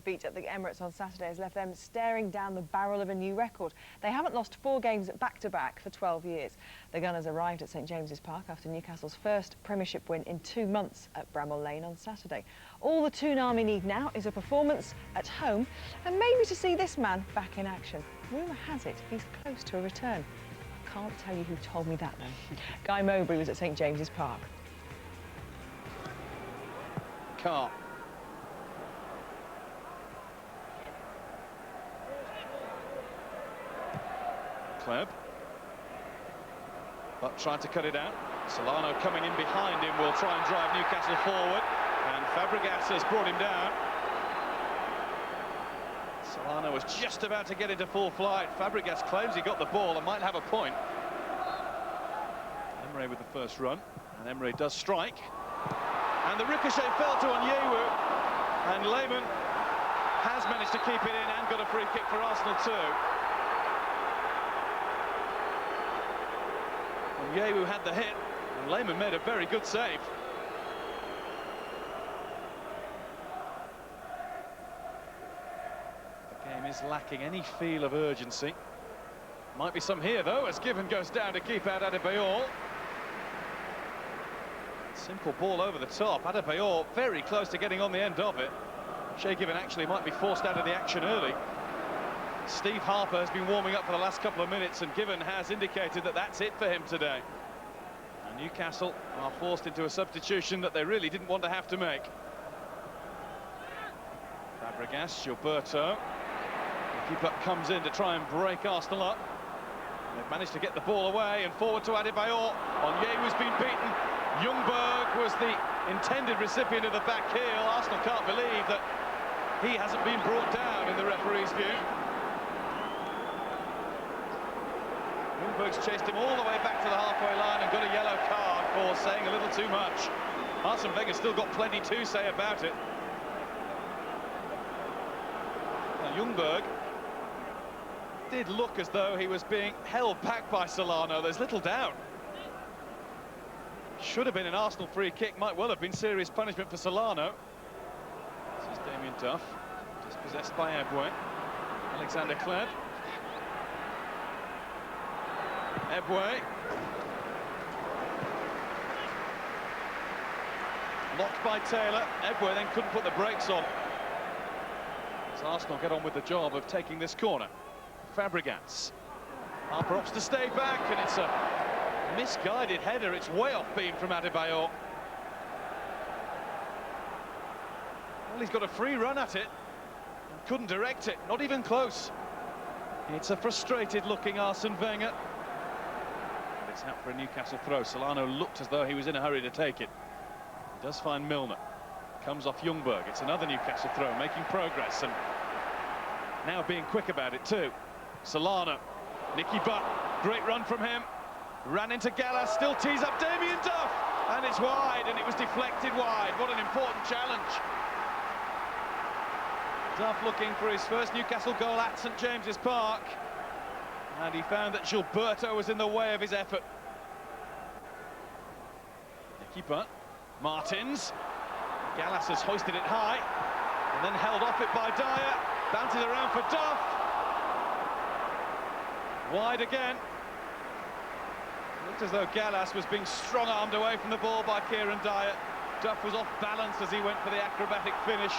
defeat at the Emirates on Saturday has left them staring down the barrel of a new record. They haven't lost 4 games back-to-back for 12 years. The Gunners arrived at St James's Park after Newcastle's first Premiership win in 2 months at Bramall Lane on Saturday. All the Toon Army need now is a performance at home and maybe to see this man back in action. Rumour has it he's close to a return. I can't tell you who told me that though. Guy Mowbray was at St James's Park. Carr. Kleb. But trying to cut it out. Solano coming in behind him will try and drive Newcastle forward. And Fàbregas has brought him down. Solano was just about to get into full flight. Fàbregas claims he got the ball and might have a point. Emre with the first run. And Emre does strike. And the ricochet fell to Onyewu. And Lehmann has managed to keep it in and got a free kick for Arsenal too. Onyewu had the hit, and Lehmann made a very good save. The game is lacking any feel of urgency. Might be some here, though, as Given goes down to keep out Adebayor. Simple ball over the top. Adebayor very close to getting on the end of it. Shay Given actually might be forced out of the action early. Steve Harper has been warming up for the last couple of minutes, and Given has indicated that that's it for him today. And Newcastle are forced into a substitution that they really didn't want to have to make. Fàbregas, Gilberto. The keeper comes in to try and break Arsenal up. They've managed to get the ball away and forward to Adebayor. Onyewu's been beaten. Ljungberg was the intended recipient of the back heel. Arsenal can't believe that he hasn't been brought down in the referee's view. Ljungberg's chased him all the way back to the halfway line and got a yellow card for saying a little too much. Arsene Wenger's still got plenty to say about it. Now, Ljungberg did look as though he was being held back by Solano. There's little doubt. Should have been an Arsenal free kick, might well have been serious punishment for Solano. This is Damien Duff, dispossessed by Eboué. Alexander Kleb. Eboué. Locked by Taylor. Eboué then couldn't put the brakes on. As Arsenal get on with the job of taking this corner. Fàbregas. Harper opts to stay back, and it's a misguided header. It's way off beam from Adebayor. Well, he's got a free run at it and couldn't direct it, not even close. It's a frustrated looking Arsene Wenger. But it's out for a Newcastle throw. Solano looked as though he was in a hurry to take it. He does find Milner. Comes off Ljungberg. It's another Newcastle throw, making progress and now being quick about it too. Solano. Nicky Butt, great run from him. Ran into Gallas, still tees up Damien Duff, and it's wide, and it was deflected wide. What an important challenge. Duff looking for his first Newcastle goal at St James's Park, and he found that Gilberto was in the way of his effort. Nicky Butt, Martins. Gallas has hoisted it high, and then held off it by Dyer. Bounted around for Duff. Wide again. Looked as though Gallas was being strong-armed away from the ball by Kieran Dyer. Duff was off balance as he went for the acrobatic finish.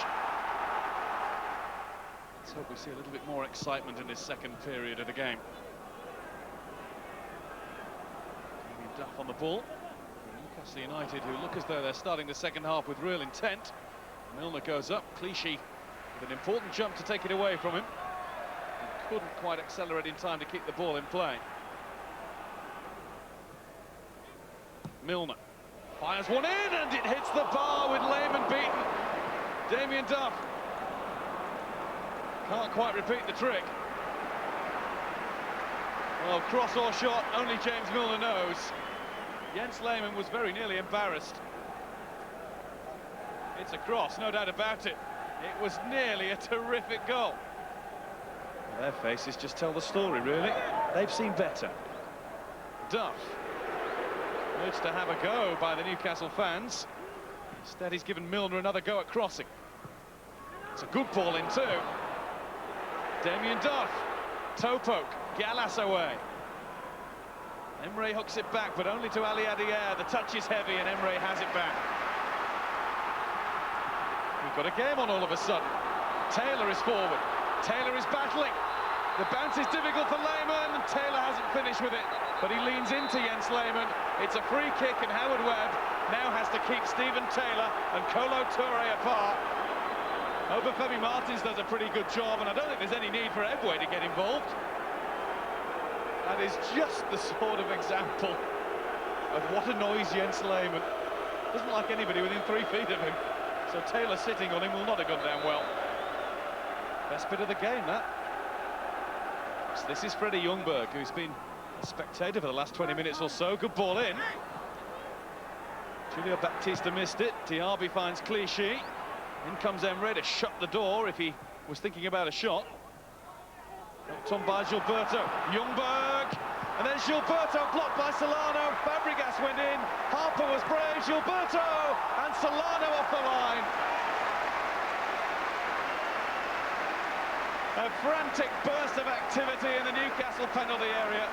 Let's hope we see a little bit more excitement in this second period of the game. Duff on the ball. Newcastle United, who look as though they're starting the second half with real intent. Milner goes up. Clichy with an important jump to take it away from him. He couldn't quite accelerate in time to keep the ball in play. Milner fires one in, and it hits the bar with Lehmann beaten. Damien Duff can't quite repeat the trick. Well, cross or shot, only James Milner knows. Jens Lehmann was very nearly embarrassed. It's a cross, no doubt about it. It was nearly a terrific goal. Their faces just tell the story, really. They've seen better. Duff. Urged to have a go by the Newcastle fans. Instead, he's given Milner another go at crossing. It's a good ball in too. Damien Duff, toe poke, Gallas away. Emre hooks it back, but only to Ali Adier. The touch is heavy and Emre has it back. We've got a game on all of a sudden. Taylor is forward. Taylor is battling. The bounce is difficult for Lehmann, and Taylor hasn't finished with it, but he leans into Jens Lehmann. It's a free kick, and Howard Webb now has to keep Stephen Taylor and Kolo Touré apart. Obafemi Martins does a pretty good job, and I don't think there's any need for Eboué to get involved. That is just the sort of example of what annoys Jens Lehmann. Doesn't like anybody within 3 feet of him, so Taylor sitting on him will not have gone down well. Best bit of the game, that. So this is Freddie Ljungberg, who's been a spectator for the last 20 minutes or so. Good ball in. Julio Baptista missed it. Diaby finds Clichy. In comes Emre to shut the door if he was thinking about a shot. Knocked on by Gilberto. Ljungberg. And then Gilberto blocked by Solano. Fabregas went in. Harper was brave. Gilberto and Solano off the line. A frantic burst of activity in the Newcastle penalty area,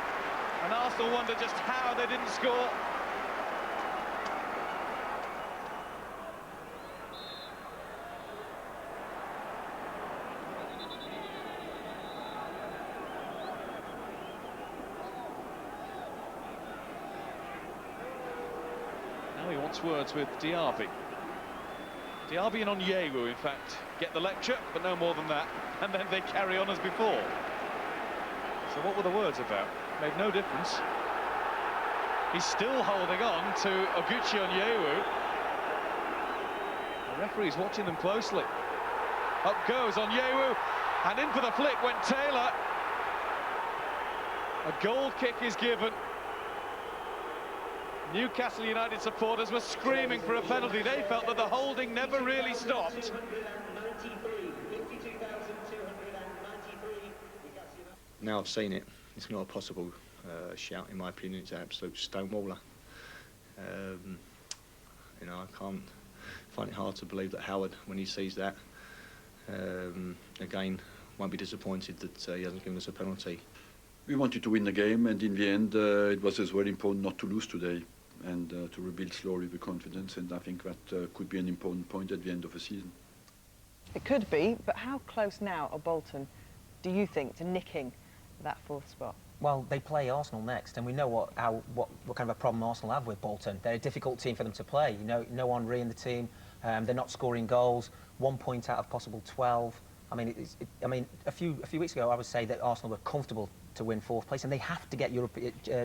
and Arsenal wonder just how they didn't score. Now he wants words with Diaby. Diaby and Onyewu, in fact, get the lecture, but no more than that, and then they carry on as before. So what were the words about? Made no difference. He's still holding on to Oguchi Onyewu. The referee's watching them closely. Up goes Onyewu, and in for the flick went Taylor. A goal kick is given. Newcastle United supporters were screaming for a penalty. They felt that the holding never really stopped. Now I've seen it, it's not a possible shout in my opinion. It's an absolute stonewaller. You know, I can't find it hard to believe that Howard, when he sees that, again, won't be disappointed that he hasn't given us a penalty. We wanted to win the game, and in the end it was as well important not to lose today and to rebuild slowly with confidence, and I think that could be an important point at the end of the season. It could be, but how close now are Bolton, do you think, to nicking that fourth spot? Well, they play Arsenal next, and we know what kind of a problem Arsenal have with Bolton. They're a difficult team for them to play. You know, no Henry in the team. They're not scoring goals. 1 point out of possible 12. I mean, a few weeks ago, I would say that Arsenal were comfortable to win fourth place, and they have to get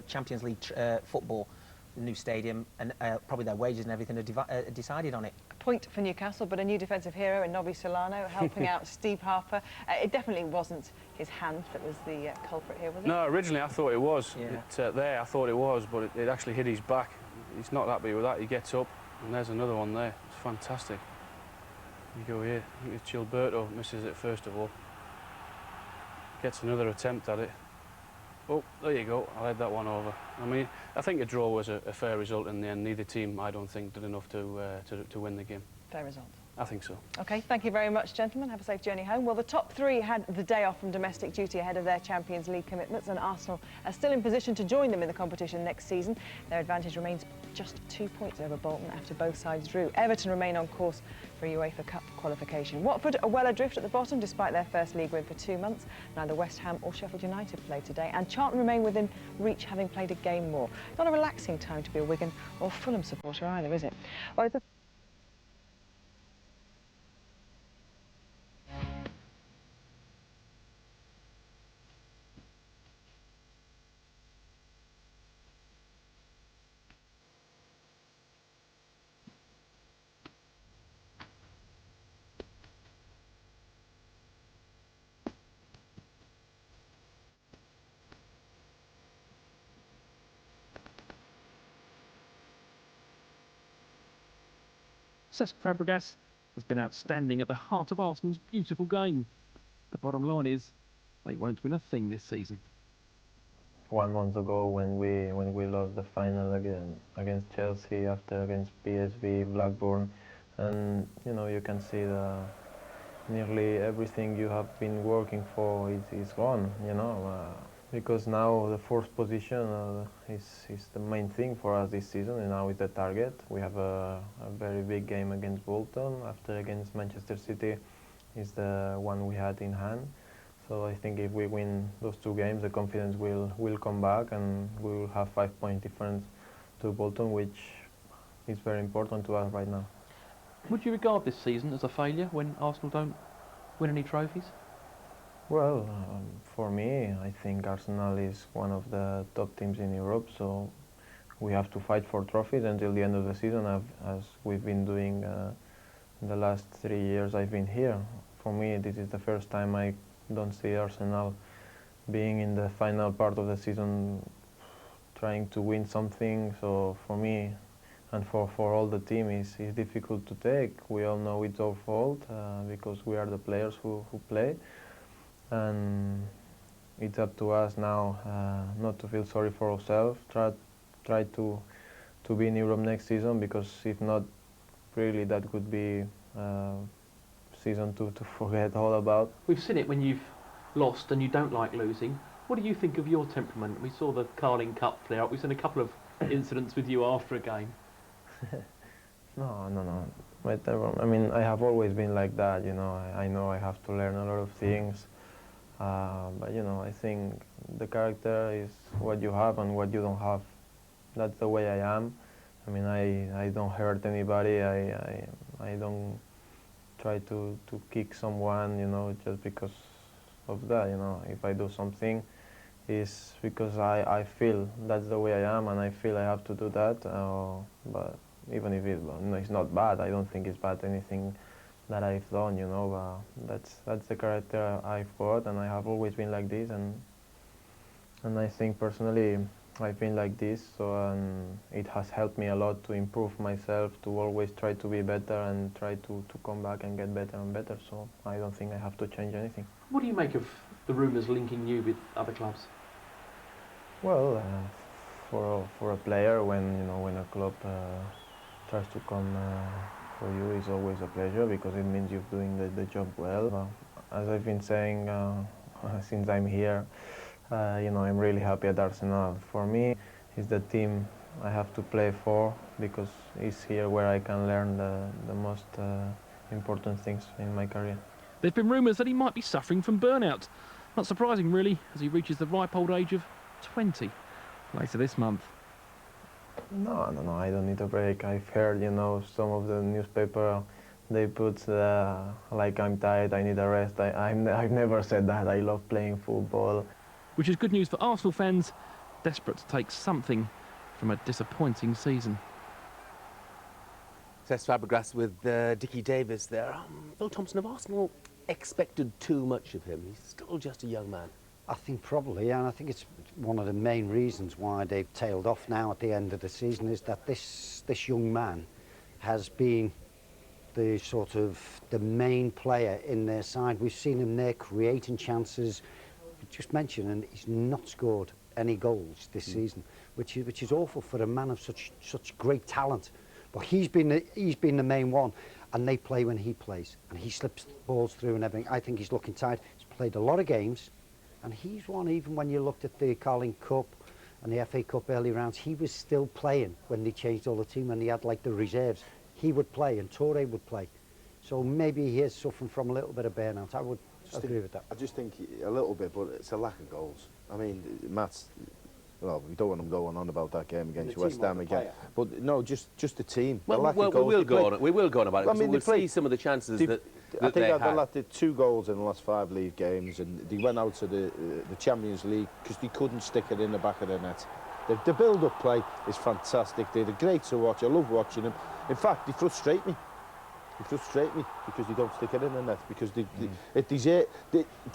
Champions League football, new stadium, and probably their wages and everything are decided on it. A point for Newcastle, but a new defensive hero in Nobby Solano helping out Steve Harper. It definitely wasn't his hand that was the culprit here, was it? No, originally I thought it was. Yeah. I thought it was, but it actually hit his back. He's not happy with that. He gets up, and there's another one there. It's fantastic. You go here. I think it's Gilberto misses it first of all. Gets another attempt at it. Oh, there you go. I had that one over. I mean, I think a draw was a fair result in the end. Neither team, I don't think, did enough to win the game. Fair result. I think so. OK, thank you very much, gentlemen. Have a safe journey home. Well, the top three had the day off from domestic duty ahead of their Champions League commitments, and Arsenal are still in position to join them in the competition next season. Their advantage remains just 2 points over Bolton after both sides drew. Everton remain on course for UEFA Cup qualification. Watford are well adrift at the bottom despite their first league win for 2 months. Neither West Ham or Sheffield United played today, and Charlton remain within reach, having played a game more. Not a relaxing time to be a Wigan or Fulham supporter either, is it? Well, Cesc Fàbregas has been outstanding at the heart of Arsenal's beautiful game. The bottom line is, they won't win a thing this season. 1 month ago, when we lost the final again against Chelsea, after against PSV, Blackburn, and you know, you can see nearly everything you have been working for is gone, you know. Because now the fourth position is the main thing for us this season, and now is the target. We have a very big game against Bolton. After against Manchester City is the one we had in hand. So I think if we win those two games, the confidence will come back, and we will have 5-point difference to Bolton, which is very important to us right now. Would you regard this season as a failure when Arsenal don't win any trophies? Well, for me, I think Arsenal is one of the top teams in Europe, so we have to fight for trophies until the end of the season, as we've been doing the last 3 years I've been here. For me, this is the first time I don't see Arsenal being in the final part of the season trying to win something. So for me and for all the team, it's difficult to take. We all know it's our fault because we are the players who play. And it's up to us now not to feel sorry for ourselves, try to be in Europe next season, because if not, really that could be season to forget all about. We've seen it when you've lost and you don't like losing. What do you think of your temperament? We saw the Carling Cup flare up. We've seen a couple of incidents with you after a game. No. I mean, I have always been like that, you know. I know I have to learn a lot of things. But you know, I think the character is what you have and what you don't have. That's the way I am. I mean, I don't hurt anybody. I don't try to kick someone, you know, just because of that. You know, if I do something, it's because I feel that's the way I am, and I feel I have to do that. But even if it's not bad, I don't think it's bad anything that I've done, you know. That's the character I've got, and I have always been like this, and I think personally I've been like this, so it has helped me a lot to improve myself, to always try to be better and try to come back and get better and better. So I don't think I have to change anything. What do you make of the rumours linking you with other clubs? Well, for a player, when a club tries to come for you, is always a pleasure, because it means you're doing the job well. As I've been saying since I'm here, you know, I'm really happy at Arsenal. For me, it's the team I have to play for, because it's here where I can learn the most important things in my career. There's been rumours that he might be suffering from burnout. Not surprising, really, as he reaches the ripe old age of 20 later this month. No, I don't need a break. I've heard, you know, some of the newspaper, they put like I'm tired, I need a rest. I've never said that. I love playing football. Which is good news for Arsenal fans, desperate to take something from a disappointing season. Cesc Fàbregas with Dickie Davis there. Phil Thompson, of Arsenal expected too much of him. He's still just a young man. I think probably, and I think it's one of the main reasons why they've tailed off now at the end of the season, is that this young man has been the sort of the main player in their side. We've seen him there creating chances, just mentioned, and he's not scored any goals this season, which is awful for a man of such great talent. But he's been the main one, and they play when he plays, and he slips balls through and everything. I think he's looking tired. He's played a lot of games, and he's one, even when you looked at the Carling Cup and the FA Cup early rounds, he was still playing when they changed all the team, and he had like the reserves. He would play, and Toure would play. So maybe he is suffering from a little bit of burnout. I would agree with that. I just think a little bit, but it's a lack of goals. I mean, Matt's, well, we don't want him going on about that game against West Ham again. But no, just the team. Well, we will go on about it. I mean, we'll see some of the chances that I think the lad did 2 goals in the last 5 league games, and they went out to the Champions League because they couldn't stick it in the back of the net. The build-up play is fantastic. They're great to watch. I love watching them. In fact, they frustrate me. They frustrate me because they don't stick it in the net, because they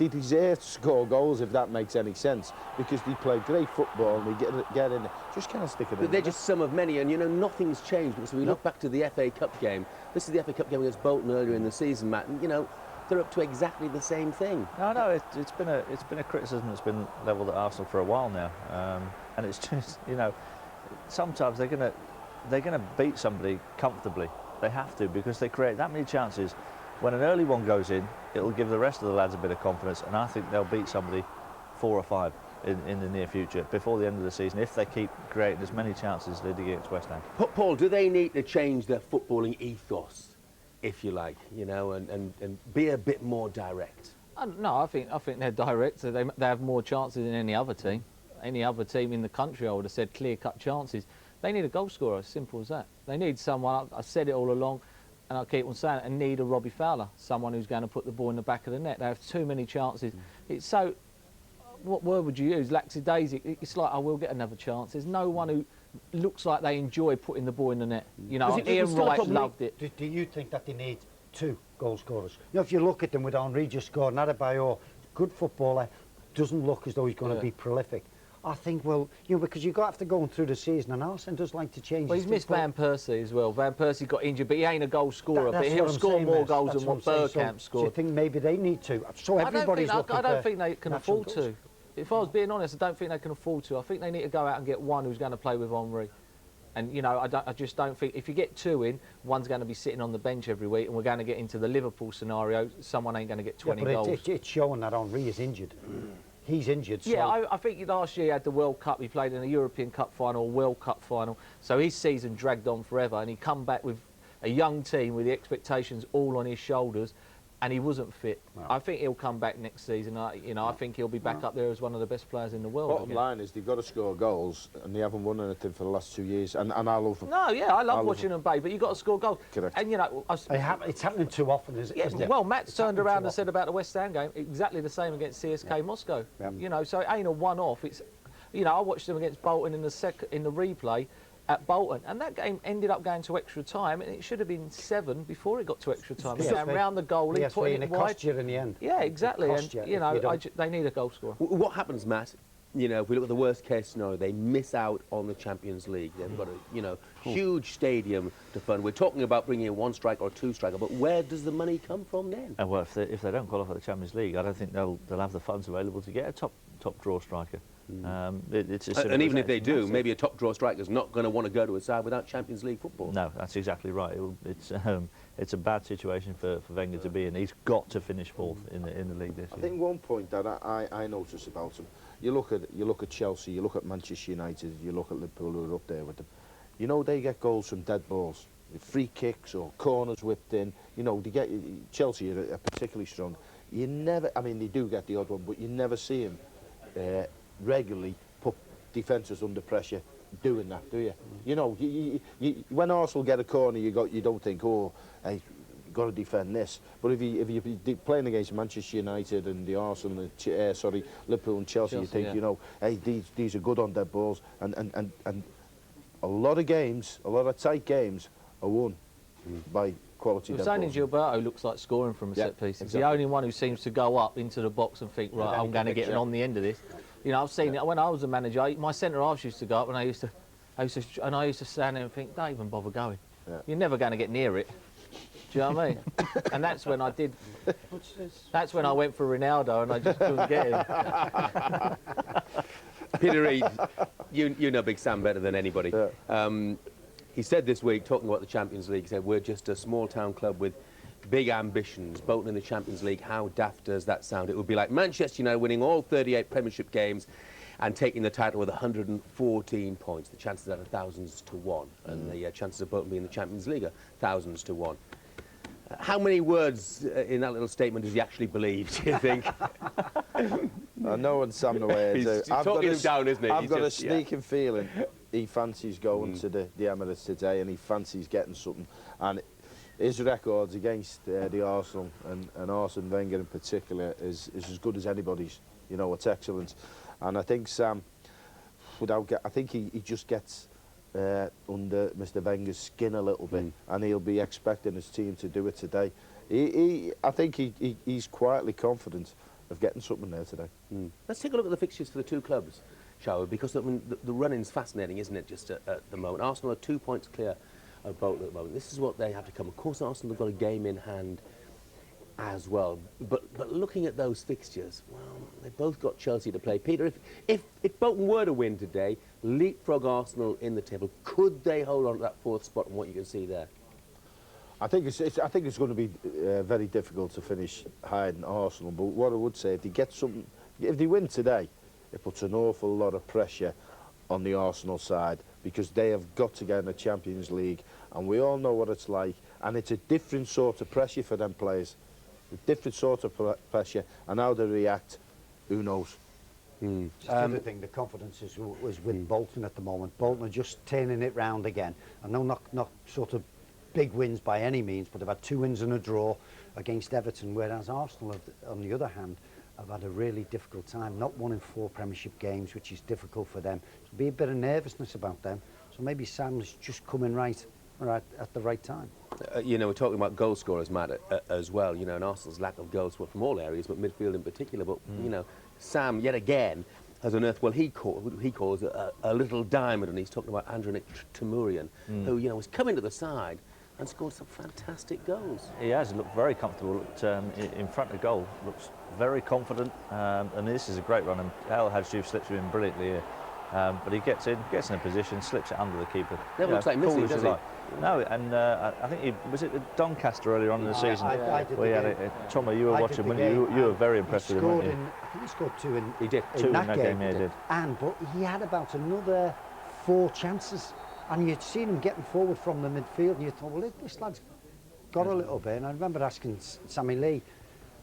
deserve to score goals, if that makes any sense, because they play great football and they get in there. Just can't stick it in. But they're just some of many, and you know, nothing's changed, because we look back to the FA Cup game. This is the FA Cup game against Bolton earlier in the season, Matt, and you know, they're up to exactly the same thing. No, it's been a criticism that's been levelled at Arsenal for a while now, and it's just, you know, sometimes they're gonna beat somebody comfortably. They have to, because they create that many chances when an early one goes in, it'll give the rest of the lads a bit of confidence, and I think they'll beat somebody 4 or 5 in the near future, before the end of the season, if they keep creating as many chances as they did against West Ham. Paul, do they need to change their footballing ethos, if you like, you know, and be a bit more direct? No, I think they're direct. So they have more chances than any other team. Any other team in the country, I would have said, clear-cut chances. They need a goal scorer, as simple as that. They need someone, I said it all along, and I keep on saying it, and need a Robbie Fowler, someone who's going to put the ball in the back of the net. They have too many chances. It's so, what word would you use? Lackadaisic. It's like, I will get another chance. There's no one who looks like they enjoy putting the ball in the net. You know, Ian Wright loved it. Do you think that they need 2 goal scorers? You know, if you look at them with Henry just scored, Adebayor, good footballer, doesn't look as though he's going to be prolific. I think, well, you know, because you've got to have to go through the season, and Arsene does like to change. Well, he's missed Van Persie as well. Van Persie got injured, but he ain't a goal scorer. But he'll score more goals than what Bergkamp scored. Do you think maybe they need to? So everybody's looking I don't think they can afford to. If I was being honest, I don't think they can afford to. I think they need to go out and get one who's going to play with Henry. And, you know, I just don't think, if you get 2 in, one's going to be sitting on the bench every week, and we're going to get into the Liverpool scenario, someone ain't going to get 20 goals. It's showing that Henry is injured. He's injured. So. Yeah, I think last year he had the World Cup. He played in a European Cup final, a World Cup final. So his season dragged on forever, and he come back with a young team with the expectations all on his shoulders, and he wasn't fit. No. I think he'll come back next season. I think he'll be back up there as one of the best players in the world. Bottom line is they've got to score goals, and they haven't won anything for the last 2 years. And I love them. No, yeah, I love watching them play, but you've got to score goals. Correct. And you know, it's happening too often, isn't it? Well, Matt's turned around and said about the West Ham game exactly the same against CSK Moscow. Yeah. You know, so it ain't a one-off. It's, you know, I watched them against Bolton in the replay at Bolton, and that game ended up going to extra time, and it should have been 7 before it got to extra time. It's going round the goalie, putting it wide. Cost you in the end. Yeah, exactly. And you know, they need a goal scorer. What happens, Matt? You know, if we look at the worst case scenario, they miss out on the Champions League. They've got a huge stadium to fund. We're talking about bringing in 1 striker or 2 striker, but where does the money come from then? Well, if they don't qualify the Champions League, I don't think they'll have the funds available to get a top draw striker. And even if they do, maybe a top draw striker is not going to want to go to a side without Champions League football. No, that's exactly right. It's a bad situation for Wenger to be in. He's got to finish 4th in the league this year. I think one point that I notice about him, you look at Chelsea, you look at Manchester United, you look at Liverpool, who are up there with them. You know, they get goals from dead balls, free kicks or corners whipped in. You know, they get Chelsea are particularly strong. You never, I mean, they do get the odd one, but you never see them regularly put defences under pressure doing that, do you? You know, when Arsenal get a corner, you don't think, oh, hey, got to defend this. But if you're playing against Manchester United and the Arsenal, Liverpool and Chelsea, you think, you know, hey, these are good on dead balls, and a lot of games, a lot of tight games, are won by quality dead balls. Only Gilberto looks like scoring from a set piece. He's the only one who seems to go up into the box and think, right, I'm going to get it on the end of this. You know, I've seen it when I was a manager. My centre halves used to go up, and I used to stand there and think, don't even bother going. Yeah. You're never going to get near it. Do you know what I mean? And that's when I did. That's when I went for Ronaldo, and I just couldn't get him. Peter Reid, you know Big Sam better than anybody. Yeah. He said this week, talking about the Champions League, he said, we're just a small-town club with big ambitions. Bolton in the Champions League, how daft does that sound? It would be like Manchester United winning all 38 Premiership games and taking the title with 114 points. The chances are 1,000s to 1, and the chances of Bolton being in the Champions League are 1,000s to 1. How many words in that little statement does he actually believe, do you think? No one's Sam away. He's talking him down, isn't he? I've got a sneaking feeling he fancies going to the Emirates today, and he fancies getting something. And his records against the Arsenal and Arsene Wenger in particular is as good as anybody's. You know, it's excellent. And I think Sam, I think he just gets under Mr. Wenger's skin a little bit, and he'll be expecting his team to do it today. I think he's quietly confident of getting something there today. Let's take a look at the fixtures for the 2 clubs, shall we? Because I mean, the running's fascinating, isn't it, just at the moment. Arsenal are 2 points clear of Bolton at the moment. This is what they have to come. Of course, Arsenal have got a game in hand as well. But looking at those fixtures, well, they've both got Chelsea to play. Peter, if Bolton were to win today, leapfrog Arsenal in the table, could they hold on to that 4th spot and what you can see there? I think it's going to be very difficult to finish higher than Arsenal. But what I would say, if they win today, it puts an awful lot of pressure on the Arsenal side, because they have got to get in the Champions League, and we all know what it's like, and it's a different sort of pressure for them players, a different sort of pressure, and how they react, who knows. Just the other thing, the confidence was with Bolton at the moment. Bolton are just turning it round again. I know not sort of big wins by any means, but they've had 2 wins and a draw against Everton, whereas Arsenal, on the other hand, have had a really difficult time, not won in 4 Premiership games, which is difficult for them. There'll be a bit of nervousness about them, so maybe Sam's just coming right at the right time. You know, we're talking about goal scorers, Matt, as well, you know, and Arsenal's lack of goals from all areas, but midfield in particular. But, you know, Sam, yet again, has unearthed, well, he calls a little diamond, and he's talking about Andronic Tamurian, who, you know, has come into the side and scored some fantastic goals. He has looked very comfortable, looked in front of goal, looks very confident, and this is a great run, and El Hadji slips him in brilliantly here. But he gets in a position, slips it under the keeper. Never looks like missing, does he? No, and I think was it Doncaster earlier on in the season? I did we had Tomo, you were watching, weren't you? You were very impressed with him, weren't you? I think he scored 2 in, he did. in 2 that in that game, yeah, he did. But he had about another 4 chances, and you'd seen him getting forward from the midfield, and you thought, well, this lad's got a little bit. And I remember asking Sammy Lee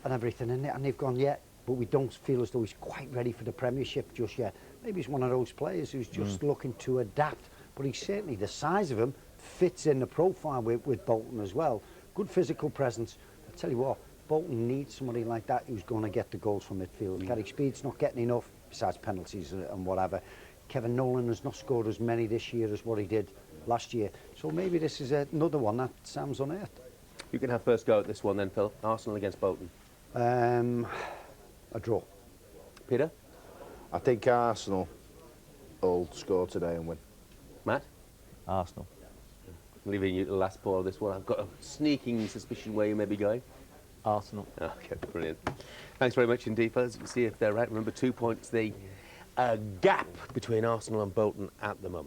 and everything, and they've gone, yeah, but we don't feel as though he's quite ready for the Premiership just yet. Maybe he's one of those players who's just looking to adapt, but he's certainly, the size of him fits in the profile with Bolton as well. Good physical presence. I tell you what, Bolton needs somebody like that who's going to get the goals from midfield. Gary Speed's not getting enough, besides penalties and whatever. Kevin Nolan has not scored as many this year as what he did last year. So maybe this is another one that Sam's unearthed. You can have first go at this one then, Phil. Arsenal against Bolton. A draw. Peter? I think Arsenal will score today and win. Matt? Arsenal. I'm leaving you to the last ball of this one. I've got a sneaking suspicion where you may be going. Arsenal. Okay, brilliant. Thanks very much indeed, fellas. You can see if they're right. Remember, 2 points, the gap between Arsenal and Bolton at the moment.